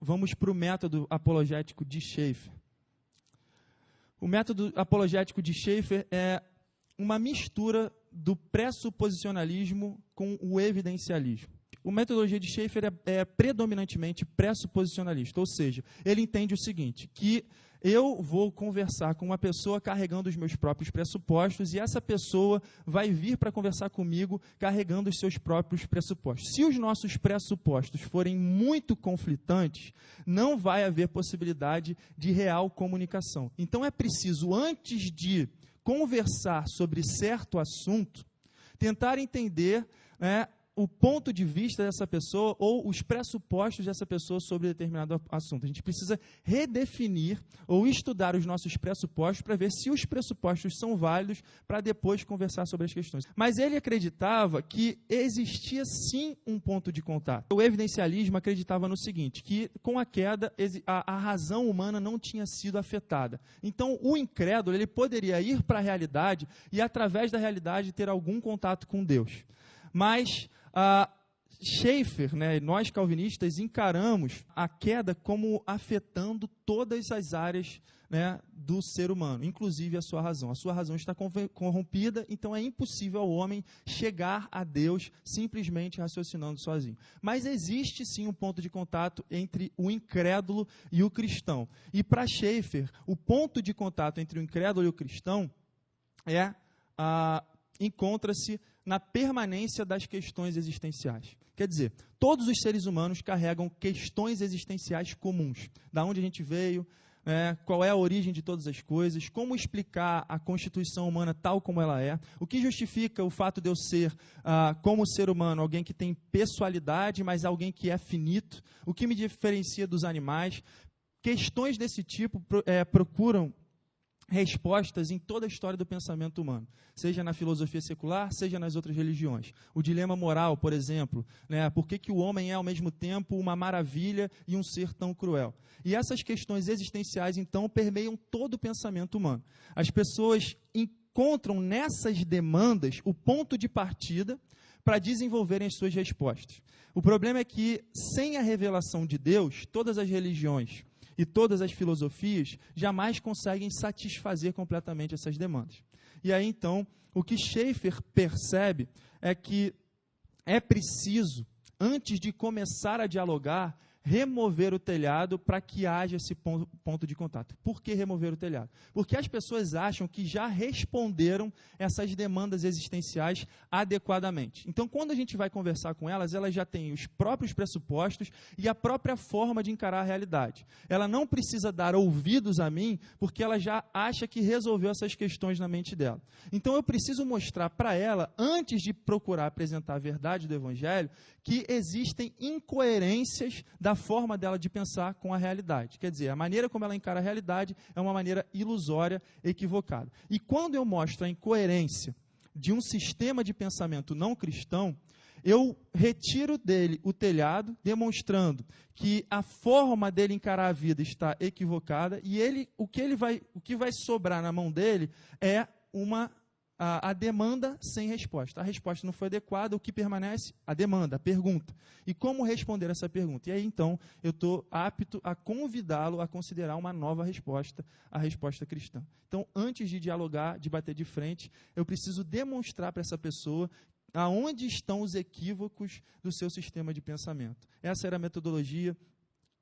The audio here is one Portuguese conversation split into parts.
vamos para o método apologético de Schaeffer. O método apologético de Schaeffer é uma mistura do pressuposicionalismo com o evidencialismo. A metodologia de Schaeffer é predominantemente pressuposicionalista, ou seja, ele entende o seguinte, que eu vou conversar com uma pessoa carregando os meus próprios pressupostos e essa pessoa vai vir para conversar comigo carregando os seus próprios pressupostos. Se os nossos pressupostos forem muito conflitantes, não vai haver possibilidade de real comunicação. Então é preciso, antes de conversar sobre certo assunto, tentar entender, o ponto de vista dessa pessoa ou os pressupostos dessa pessoa sobre determinado assunto. A gente precisa redefinir ou estudar os nossos pressupostos para ver se os pressupostos são válidos para depois conversar sobre as questões. Mas ele acreditava que existia sim um ponto de contato. O evidencialismo acreditava no seguinte, que com a queda a razão humana não tinha sido afetada. Então o incrédulo ele poderia ir para a realidade e através da realidade ter algum contato com Deus. Mas Schaeffer, nós calvinistas, encaramos a queda como afetando todas as áreas do ser humano, inclusive a sua razão. A sua razão está corrompida, então é impossível ao homem chegar a Deus simplesmente raciocinando sozinho. Mas existe sim um ponto de contato entre o incrédulo e o cristão. E para Schaeffer, o ponto de contato entre o incrédulo e o cristão encontra-se na permanência das questões existenciais. Quer dizer, todos os seres humanos carregam questões existenciais comuns. Da onde a gente veio, qual é a origem de todas as coisas, como explicar a constituição humana tal como ela é, o que justifica o fato de eu ser, como ser humano, alguém que tem pessoalidade, mas alguém que é finito, o que me diferencia dos animais. Questões desse tipo procuram respostas em toda a história do pensamento humano, seja na filosofia secular, seja nas outras religiões. O dilema moral, por exemplo, por que o homem é ao mesmo tempo uma maravilha e um ser tão cruel? E essas questões existenciais, então, permeiam todo o pensamento humano. As pessoas encontram nessas demandas o ponto de partida para desenvolverem as suas respostas. O problema é que, sem a revelação de Deus, todas as religiões e todas as filosofias jamais conseguem satisfazer completamente essas demandas. E aí, então, o que Schaeffer percebe é que é preciso, antes de começar a dialogar, remover o telhado para que haja esse ponto de contato. Por que remover o telhado? Porque as pessoas acham que já responderam essas demandas existenciais adequadamente. Então, quando a gente vai conversar com elas, elas já têm os próprios pressupostos e a própria forma de encarar a realidade. Ela não precisa dar ouvidos a mim, porque ela já acha que resolveu essas questões na mente dela. Então, eu preciso mostrar para ela, antes de procurar apresentar a verdade do Evangelho, que existem incoerências da forma dela de pensar com a realidade. Quer dizer, a maneira como ela encara a realidade é uma maneira ilusória, equivocada. E quando eu mostro a incoerência de um sistema de pensamento não cristão, eu retiro dele o telhado, demonstrando que a forma dele encarar a vida está equivocada e o que vai sobrar na mão dele é a demanda sem resposta. A resposta não foi adequada, o que permanece? A demanda, a pergunta. E como responder essa pergunta? E aí, então, eu estou apto a convidá-lo a considerar uma nova resposta, a resposta cristã. Então, antes de dialogar, de bater de frente, eu preciso demonstrar para essa pessoa aonde estão os equívocos do seu sistema de pensamento. Essa era a metodologia,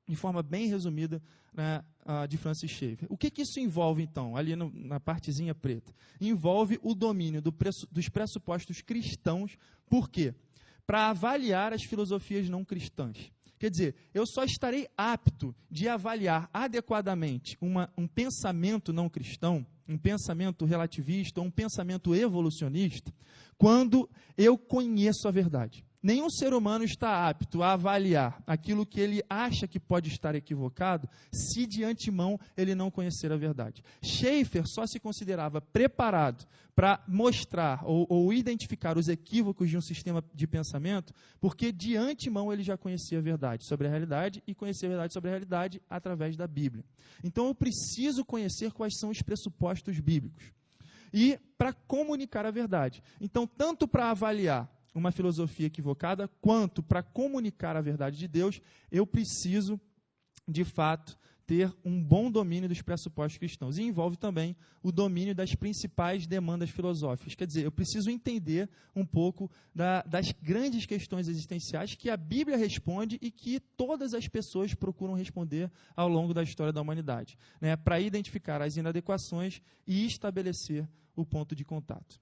de forma bem resumida, de Francis Schaeffer. O que isso envolve, então, ali na partezinha preta? Envolve o domínio dos pressupostos cristãos. Por quê? Para avaliar as filosofias não cristãs. Quer dizer, eu só estarei apto de avaliar adequadamente um pensamento não cristão, um pensamento relativista, um pensamento evolucionista, quando eu conheço a verdade. Nenhum ser humano está apto a avaliar aquilo que ele acha que pode estar equivocado, se de antemão ele não conhecer a verdade. Schaeffer só se considerava preparado para mostrar ou identificar os equívocos de um sistema de pensamento, porque de antemão ele já conhecia a verdade sobre a realidade e conhecia a verdade sobre a realidade através da Bíblia. Então eu preciso conhecer quais são os pressupostos bíblicos e para comunicar a verdade. Então, tanto para avaliar uma filosofia equivocada, quanto para comunicar a verdade de Deus, eu preciso de fato, ter um bom domínio dos pressupostos cristãos. E envolve também o domínio das principais demandas filosóficas. Quer dizer, eu preciso entender um pouco das grandes questões existenciais que a Bíblia responde e que todas as pessoas procuram responder ao longo da história da humanidade, né, para identificar as inadequações e estabelecer o ponto de contato.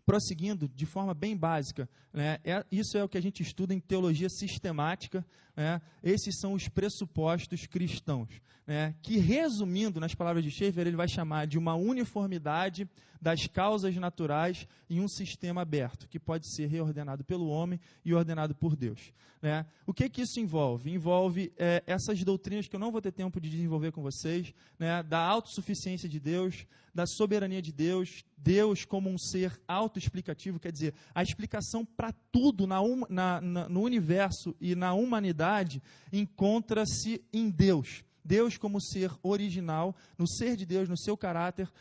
Prosseguindo, de forma bem básica, né, isso é o que a gente estuda em teologia sistemática, né, esses são os pressupostos cristãos, né, que, resumindo nas palavras de Schaeffer, ele vai chamar de uma uniformidade das causas naturais em um sistema aberto, que pode ser reordenado pelo homem e ordenado por Deus. Né? O que isso envolve? Envolve essas doutrinas que eu não vou ter tempo de desenvolver com vocês, né, da autossuficiência de Deus, da soberania de Deus, Deus como um ser autoexplicativo, quer dizer, a explicação para tudo no universo e na humanidade encontra-se em Deus. Deus como ser original, no ser de Deus, no seu caráter,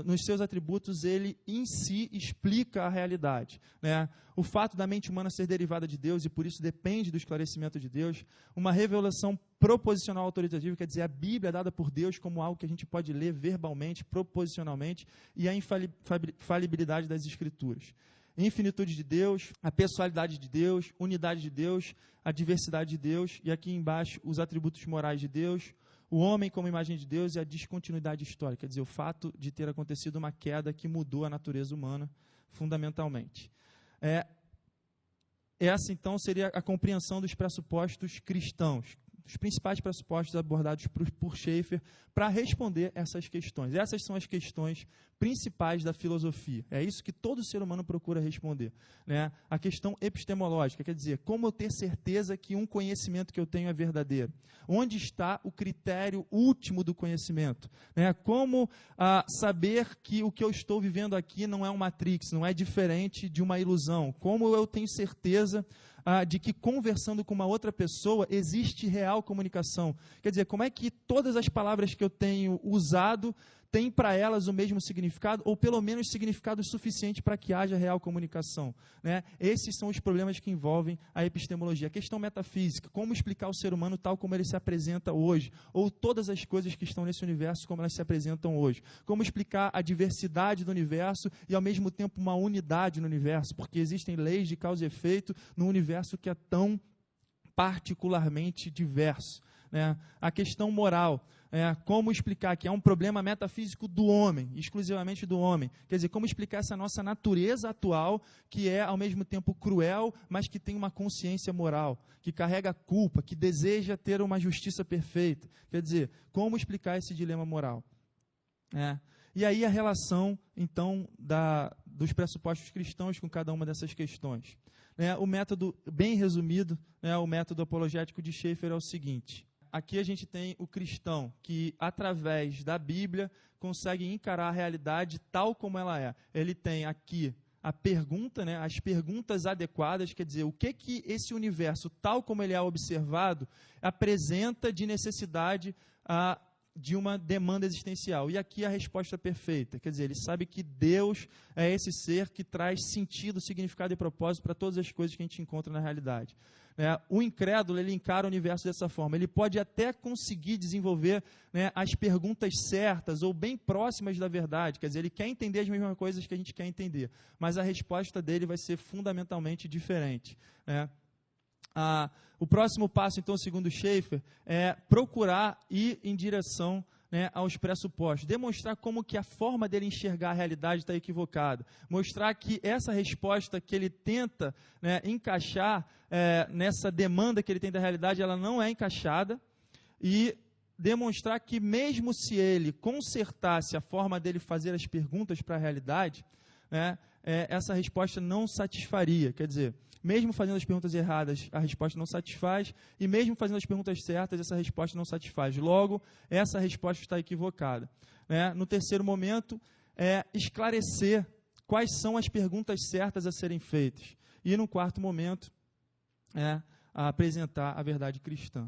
nos seus atributos, ele em si explica a realidade. Né? O fato da mente humana ser derivada de Deus e por isso depende do esclarecimento de Deus, uma revelação proposicional autoritativa, quer dizer, a Bíblia é dada por Deus como algo que a gente pode ler verbalmente, proposicionalmente, e a infalibilidade das Escrituras. Infinitude de Deus, a pessoalidade de Deus, unidade de Deus, a diversidade de Deus, e aqui embaixo os atributos morais de Deus, o homem como imagem de Deus e a descontinuidade histórica, quer dizer, o fato de ter acontecido uma queda que mudou a natureza humana fundamentalmente. Essa, então, seria a compreensão dos pressupostos cristãos, os principais pressupostos abordados por Schaeffer para responder essas questões. Essas são as questões principais da filosofia. É isso que todo ser humano procura responder. Né? A questão epistemológica, quer dizer, como eu ter certeza que um conhecimento que eu tenho é verdadeiro? Onde está o critério último do conhecimento? Né? Como saber que o que eu estou vivendo aqui não é um Matrix, não é diferente de uma ilusão? Como eu tenho certeza de que conversando com uma outra pessoa existe real comunicação? Quer dizer, como é que todas as palavras que eu tenho usado têm para elas o mesmo significado, ou pelo menos significado suficiente para que haja real comunicação? Né? Esses são os problemas que envolvem a epistemologia. A questão metafísica, como explicar o ser humano tal como ele se apresenta hoje, ou todas as coisas que estão nesse universo como elas se apresentam hoje. Como explicar a diversidade do universo e, ao mesmo tempo, uma unidade no universo, porque existem leis de causa e efeito no universo que é tão particularmente diverso. Né? A questão moral, como explicar que é um problema metafísico do homem, exclusivamente do homem. Quer dizer, como explicar essa nossa natureza atual, que é ao mesmo tempo cruel, mas que tem uma consciência moral, que carrega culpa, que deseja ter uma justiça perfeita. Quer dizer, como explicar esse dilema moral? E aí a relação, então, dos pressupostos cristãos com cada uma dessas questões. O método, bem resumido, o método apologético de Schaeffer é o seguinte. Aqui a gente tem o cristão que, através da Bíblia, consegue encarar a realidade tal como ela é. Ele tem aqui a pergunta, as perguntas adequadas, quer dizer, o que esse universo, tal como ele é observado, apresenta de necessidade de uma demanda existencial. E aqui a resposta perfeita, quer dizer, ele sabe que Deus é esse ser que traz sentido, significado e propósito para todas as coisas que a gente encontra na realidade. O incrédulo, ele encara o universo dessa forma. Ele pode até conseguir desenvolver as perguntas certas ou bem próximas da verdade. Quer dizer, ele quer entender as mesmas coisas que a gente quer entender. Mas a resposta dele vai ser fundamentalmente diferente. O próximo passo, então, segundo Schaeffer, é procurar ir em direção aos pressupostos, demonstrar como que a forma dele enxergar a realidade está equivocada, mostrar que essa resposta que ele tenta encaixar nessa demanda que ele tem da realidade, ela não é encaixada, e demonstrar que mesmo se ele consertasse a forma dele fazer as perguntas para a realidade, essa resposta não satisfaria. Quer dizer, mesmo fazendo as perguntas erradas, a resposta não satisfaz, e mesmo fazendo as perguntas certas, essa resposta não satisfaz. Logo, essa resposta está equivocada. No terceiro momento, esclarecer quais são as perguntas certas a serem feitas. E no quarto momento, apresentar a verdade cristã.